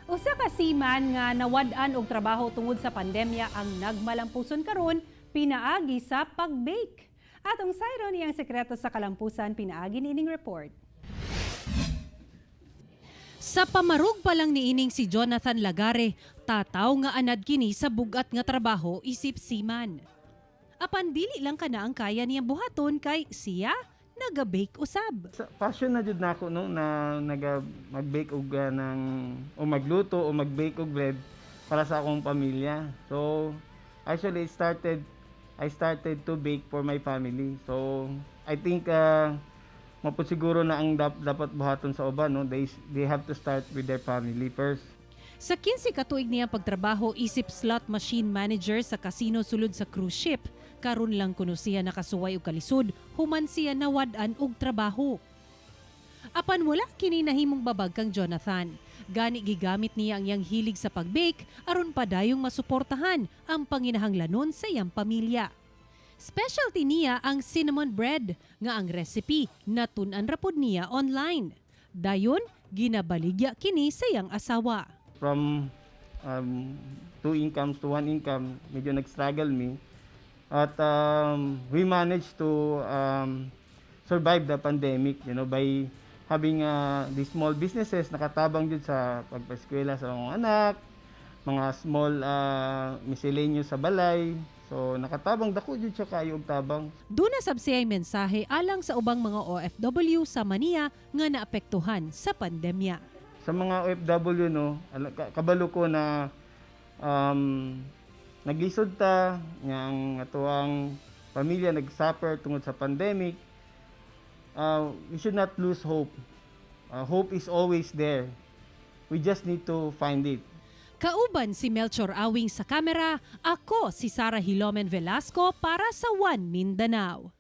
Usa ka seaman nga nawad-an og trabaho tungod sa pandemya ang nagmalampuson karon pinaagi sa pag-bake. Atong sayron iyang sekreto sa kalampusan pinaagi niining report. Sa pamarug pa lang niining si Jonathan Lagare, tataw nga anad kini sa bugat nga trabaho isip seaman. Apan dili lang kana ang kaya niyang buhaton kay siya naga-bake usab. Passion na jud nako no na mag-bake og o magluto o mag-bake og bread para sa akong pamilya. So actually I started to bake for my family. So I think mapud siguro na ang dapat buhaton sa uban no. They have to start with their family first. Sa 15 ka tuig niya pagtrabaho isip slot machine manager sa casino sulod sa cruise ship, karon lang kuno siya nakasuway og kalisod human siya nawad-an og trabaho. Apan wala kini nahimong babag kang Jonathan. Gani gigamit niya ang iyang hilig sa pag-bake aron padayong masuportahan ang panginahanglanon sa iyang pamilya. Specialty niya ang cinnamon bread nga ang recipe natun-an ra pud niya online. Dayon ginabaligya kini sa iyang asawa. From 2 incomes to 1 income, medyo nag-struggle me. At we managed to survive the pandemic, by having these small businesses nakatabang dito sa pagpaskwela sa mga anak, mga small miscellaneous sa balay. So nakatabang dako jud siya kayo og tabang. Duna sab siya'y mensahe alang sa ubang mga OFW sa Mania nga naapektuhan sa pandemya. Sa mga OFW no, kabalo ko na naglisod ta nga ang atuang pamilya nag-suffer tungod sa pandemic. We should not lose hope. Hope is always there. We just need to find it. Kauban si Melchor Awing sa kamera, ako si Sarah Hilomen Velasco para sa One Mindanao.